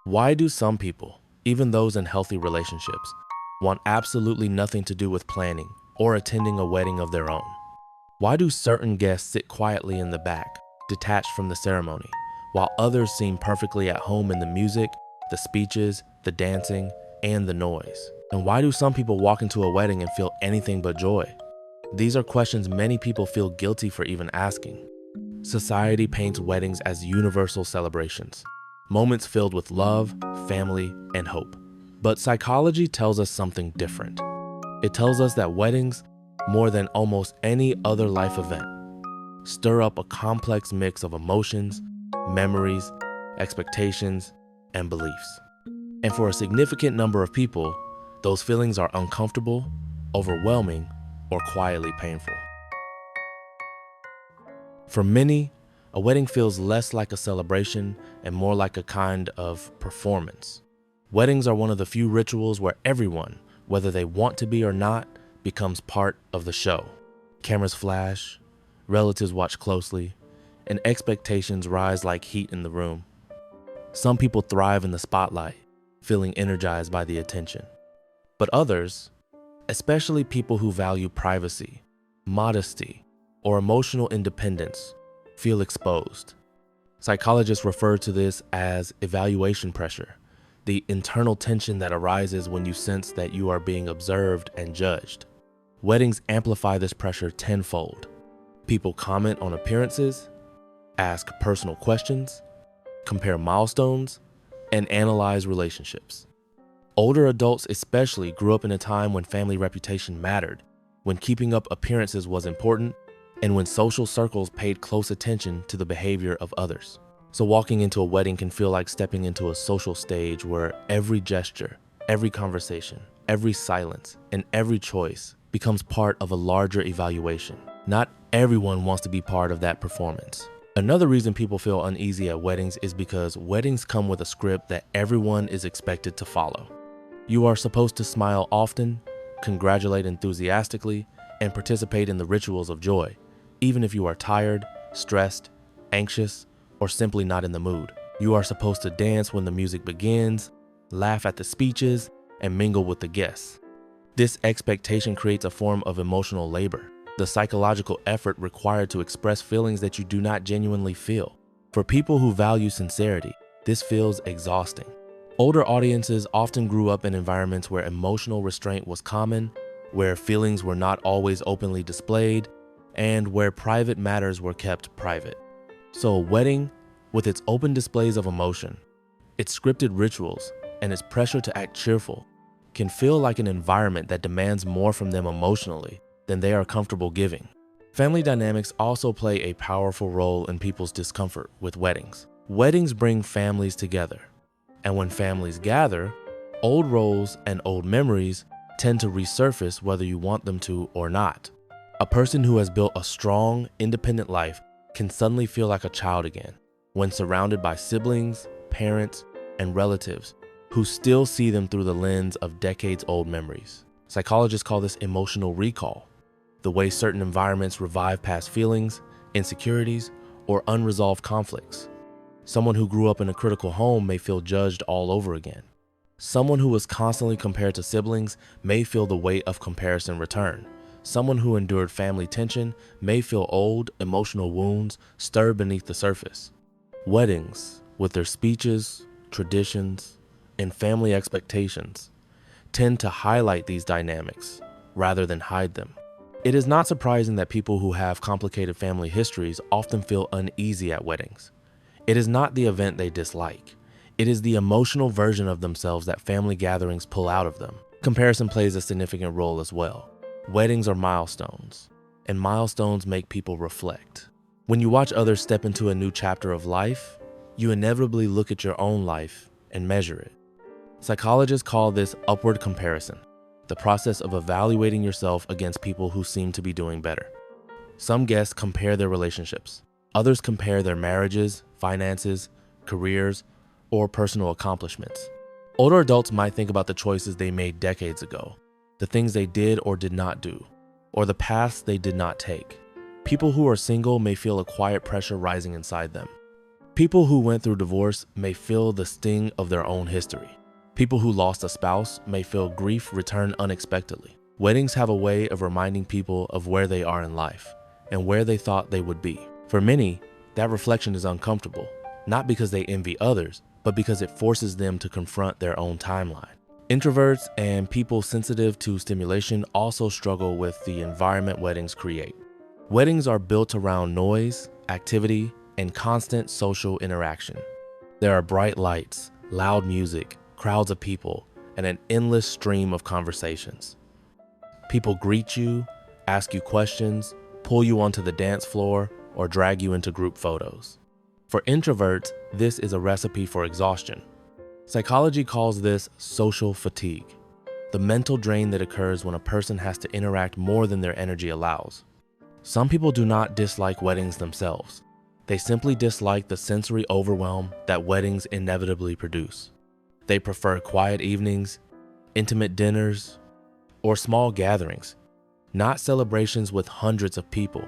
Why do some people, even those in healthy relationships, want absolutely nothing to do with planning or attending a wedding of their own? Why do certain guests sit quietly in the back, detached from the ceremony, while others seem perfectly at home in the music, the speeches, the dancing, and the noise? And why do some people walk into a wedding and feel anything but joy? These are questions many people feel guilty for even asking. Society paints weddings as universal celebrations, moments filled with love, family, and hope. But psychology tells us something different. It tells us that weddings, more than almost any other life event, stir up a complex mix of emotions, memories, expectations, and beliefs. And for a significant number of people, those feelings are uncomfortable, overwhelming, or quietly painful. For many, a wedding feels less like a celebration and more like a kind of performance. Weddings are one of the few rituals where everyone, whether they want to be or not, becomes part of the show. Cameras flash, relatives watch closely, and expectations rise like heat in the room. Some people thrive in the spotlight, feeling energized by the attention. But others, especially people who value privacy, modesty, or emotional independence, feel exposed. Psychologists refer to this as evaluation pressure, the internal tension that arises when you sense that you are being observed and judged. Weddings amplify this pressure tenfold. People comment on appearances, ask personal questions, compare milestones, and analyze relationships. Older adults especially grew up in a time when family reputation mattered, when keeping up appearances was important, and when social circles paid close attention to the behavior of others. So walking into a wedding can feel like stepping into a social stage where every gesture, every conversation, every silence, and every choice becomes part of a larger evaluation. Not everyone wants to be part of that performance. Another reason people feel uneasy at weddings is because weddings come with a script that everyone is expected to follow. You are supposed to smile often, congratulate enthusiastically, and participate in the rituals of joy, even if you are tired, stressed, anxious, or simply not in the mood. You are supposed to dance when the music begins, laugh at the speeches, and mingle with the guests. This expectation creates a form of emotional labor, the psychological effort required to express feelings that you do not genuinely feel. For people who value sincerity, this feels exhausting. Older audiences often grew up in environments where emotional restraint was common, where feelings were not always openly displayed, and where private matters were kept private. So a wedding, with its open displays of emotion, its scripted rituals, and its pressure to act cheerful, can feel like an environment that demands more from them emotionally than they are comfortable giving. Family dynamics also play a powerful role in people's discomfort with weddings. Weddings bring families together, and when families gather, old roles and old memories tend to resurface whether you want them to or not. A person who has built a strong, independent life can suddenly feel like a child again when surrounded by siblings, parents, and relatives who still see them through the lens of decades-old memories. Psychologists call this emotional recall, the way certain environments revive past feelings, insecurities, or unresolved conflicts. Someone who grew up in a critical home may feel judged all over again. Someone who was constantly compared to siblings may feel the weight of comparison return. Someone who endured family tension may feel old, emotional wounds stir beneath the surface. Weddings, with their speeches, traditions, and family expectations, tend to highlight these dynamics rather than hide them. It is not surprising that people who have complicated family histories often feel uneasy at weddings. It is not the event they dislike. It is the emotional version of themselves that family gatherings pull out of them. Comparison plays a significant role as well. Weddings are milestones, and milestones make people reflect. When you watch others step into a new chapter of life, you inevitably look at your own life and measure it. Psychologists call this upward comparison, the process of evaluating yourself against people who seem to be doing better. Some guests compare their relationships. Others compare their marriages, finances, careers, or personal accomplishments. Older adults might think about the choices they made decades ago, the things they did or did not do, or the paths they did not take. People who are single may feel a quiet pressure rising inside them. People who went through divorce may feel the sting of their own history. People who lost a spouse may feel grief return unexpectedly. Weddings have a way of reminding people of where they are in life and where they thought they would be. For many, that reflection is uncomfortable, not because they envy others, but because it forces them to confront their own timeline. Introverts and people sensitive to stimulation also struggle with the environment weddings create. Weddings are built around noise, activity, and constant social interaction. There are bright lights, loud music, crowds of people, and an endless stream of conversations. People greet you, ask you questions, pull you onto the dance floor, or drag you into group photos. For introverts, this is a recipe for exhaustion. Psychology calls this social fatigue, the mental drain that occurs when a person has to interact more than their energy allows. Some people do not dislike weddings themselves. They simply dislike the sensory overwhelm that weddings inevitably produce. They prefer quiet evenings, intimate dinners, or small gatherings, not celebrations with hundreds of people.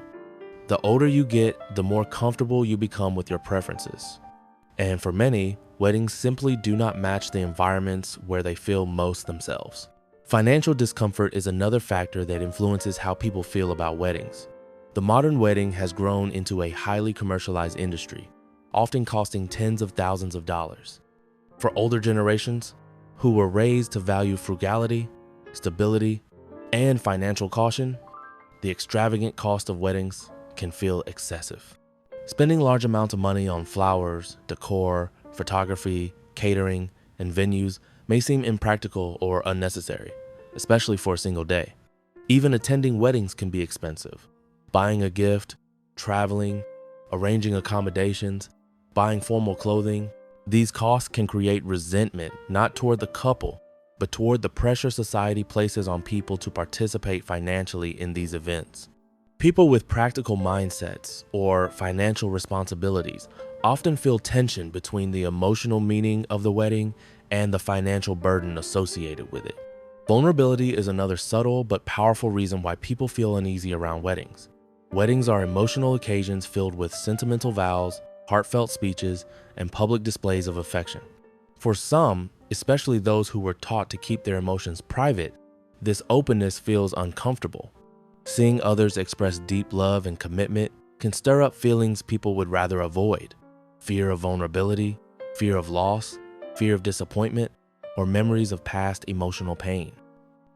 The older you get, the more comfortable you become with your preferences. And for many, weddings simply do not match the environments where they feel most themselves. Financial discomfort is another factor that influences how people feel about weddings. The modern wedding has grown into a highly commercialized industry, often costing tens of thousands of dollars. For older generations, who were raised to value frugality, stability, and financial caution, the extravagant cost of weddings can feel excessive. Spending large amounts of money on flowers, decor, photography, catering, and venues may seem impractical or unnecessary, especially for a single day. Even attending weddings can be expensive. Buying a gift, traveling, arranging accommodations, buying formal clothing, these costs can create resentment not toward the couple, but toward the pressure society places on people to participate financially in these events. People with practical mindsets or financial responsibilities often feel tension between the emotional meaning of the wedding and the financial burden associated with it. Vulnerability is another subtle but powerful reason why people feel uneasy around weddings. Weddings are emotional occasions filled with sentimental vows, heartfelt speeches, and public displays of affection. For some, especially those who were taught to keep their emotions private, this openness feels uncomfortable. Seeing others express deep love and commitment can stir up feelings people would rather avoid: fear of vulnerability, fear of loss, fear of disappointment, or memories of past emotional pain.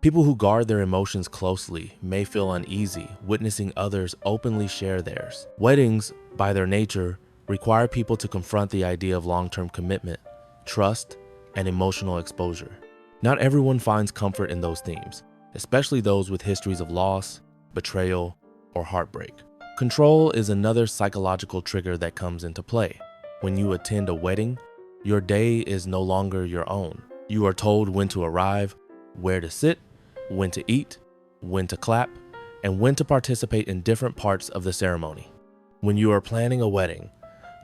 People who guard their emotions closely may feel uneasy witnessing others openly share theirs. Weddings, by their nature, require people to confront the idea of long-term commitment, trust, and emotional exposure. Not everyone finds comfort in those themes, especially those with histories of loss, betrayal, or heartbreak. Control is another psychological trigger that comes into play. When you attend a wedding, your day is no longer your own. You are told when to arrive, where to sit, when to eat, when to clap, and when to participate in different parts of the ceremony. When you are planning a wedding,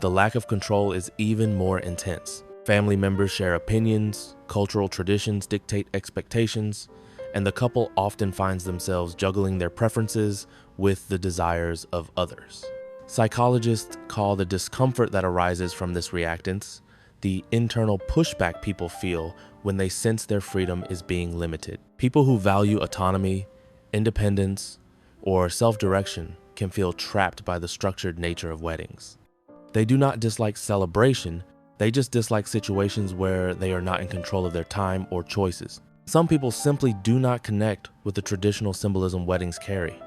the lack of control is even more intense. Family members share opinions, cultural traditions dictate expectations, and the couple often finds themselves juggling their preferences with the desires of others. Psychologists call the discomfort that arises from this reactance the internal pushback people feel when they sense their freedom is being limited. People who value autonomy, independence, or self-direction can feel trapped by the structured nature of weddings. They do not dislike celebration, they just dislike situations where they are not in control of their time or choices. Some people simply do not connect with the traditional symbolism weddings carry.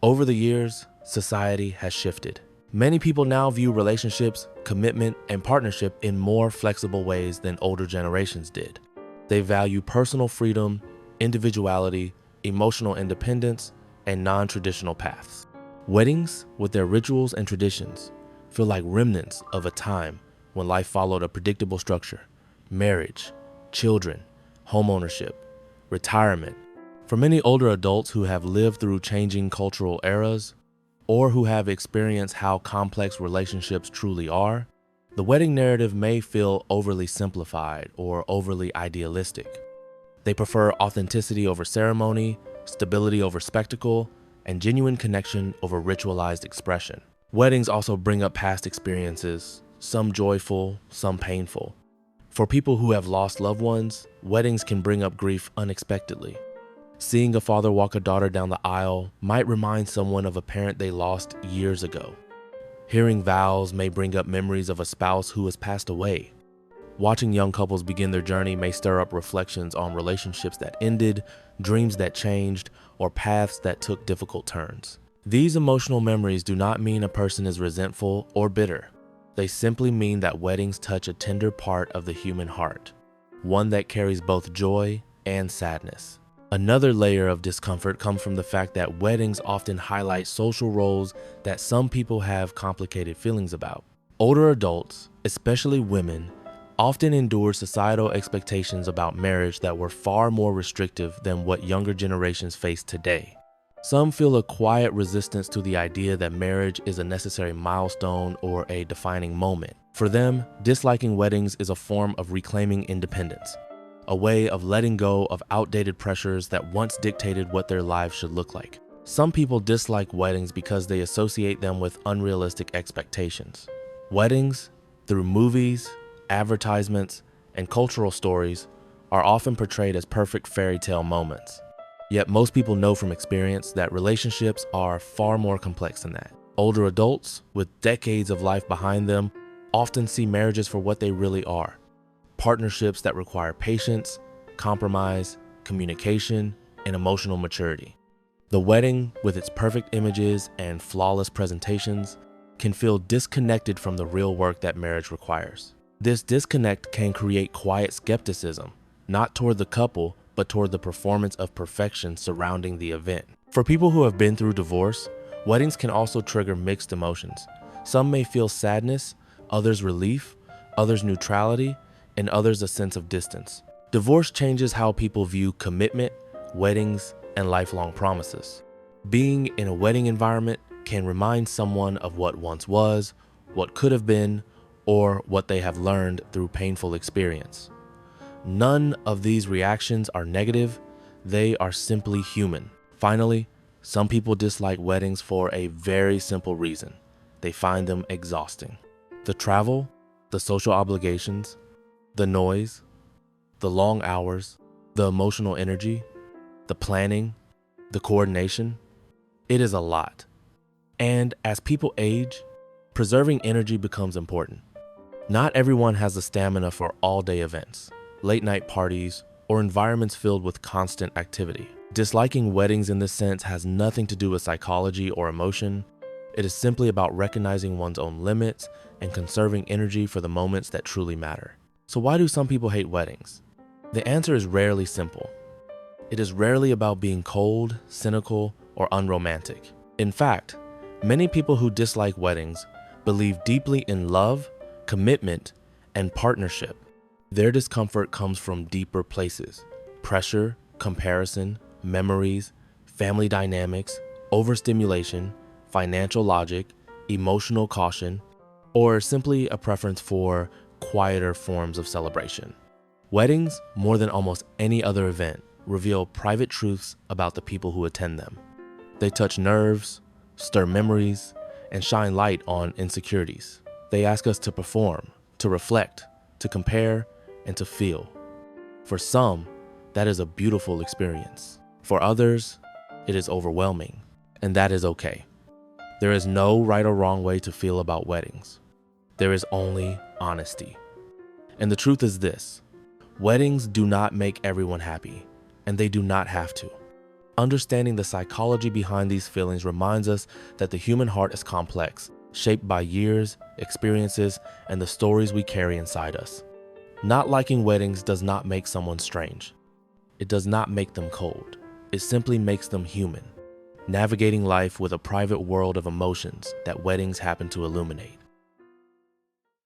Over the years, society has shifted. Many people now view relationships, commitment, and partnership in more flexible ways than older generations did. They value personal freedom, individuality, emotional independence, and non-traditional paths. Weddings, with their rituals and traditions, feel like remnants of a time when life followed a predictable structure: marriage, children, homeownership, retirement. For many older adults who have lived through changing cultural eras, or who have experienced how complex relationships truly are, the wedding narrative may feel overly simplified or overly idealistic. They prefer authenticity over ceremony, stability over spectacle, and genuine connection over ritualized expression. Weddings also bring up past experiences, some joyful, some painful. For people who have lost loved ones, weddings can bring up grief unexpectedly. Seeing a father walk a daughter down the aisle might remind someone of a parent they lost years ago. Hearing vows may bring up memories of a spouse who has passed away. Watching young couples begin their journey may stir up reflections on relationships that ended, dreams that changed, or paths that took difficult turns. These emotional memories do not mean a person is resentful or bitter. They simply mean that weddings touch a tender part of the human heart, one that carries both joy and sadness. Another layer of discomfort comes from the fact that weddings often highlight social roles that some people have complicated feelings about. Older adults, especially women, often endure societal expectations about marriage that were far more restrictive than what younger generations face today. Some feel a quiet resistance to the idea that marriage is a necessary milestone or a defining moment. For them, disliking weddings is a form of reclaiming independence, a way of letting go of outdated pressures that once dictated what their lives should look like. Some people dislike weddings because they associate them with unrealistic expectations. Weddings, through movies, advertisements, and cultural stories, are often portrayed as perfect fairy tale moments. Yet most people know from experience that relationships are far more complex than that. Older adults, with decades of life behind them, often see marriages for what they really are: partnerships that require patience, compromise, communication, and emotional maturity. The wedding, with its perfect images and flawless presentations, can feel disconnected from the real work that marriage requires. This disconnect can create quiet skepticism, not toward the couple, but toward the performance of perfection surrounding the event. For people who have been through divorce, weddings can also trigger mixed emotions. Some may feel sadness, others relief, others neutrality, and others a sense of distance. Divorce changes how people view commitment, weddings, and lifelong promises. Being in a wedding environment can remind someone of what once was, what could have been, or what they have learned through painful experience. None of these reactions are negative, they are simply human. Finally, some people dislike weddings for a very simple reason: they find them exhausting. The travel, the social obligations, the noise, the long hours, the emotional energy, the planning, the coordination, it is a lot. And as people age, preserving energy becomes important. Not everyone has the stamina for all-day events, late-night parties, or environments filled with constant activity. Disliking weddings in this sense has nothing to do with psychology or emotion. It is simply about recognizing one's own limits and conserving energy for the moments that truly matter. So why do some people hate weddings? The answer is rarely simple. It is rarely about being cold, cynical, or unromantic. In fact, many people who dislike weddings believe deeply in love, commitment, and partnership. Their discomfort comes from deeper places: pressure, comparison, memories, family dynamics, overstimulation, financial logic, emotional caution, or simply a preference for quieter forms of celebration. Weddings, more than almost any other event, reveal private truths about the people who attend them. They touch nerves, stir memories, and shine light on insecurities. They ask us to perform, to reflect, to compare, and to feel. For some, that is a beautiful experience. For others, it is overwhelming, and that is okay. There is no right or wrong way to feel about weddings. There is only honesty. And the truth is this: weddings do not make everyone happy, and they do not have to. Understanding the psychology behind these feelings reminds us that the human heart is complex, shaped by years, experiences, and the stories we carry inside us. Not liking weddings does not make someone strange. It does not make them cold. It simply makes them human, navigating life with a private world of emotions that weddings happen to illuminate.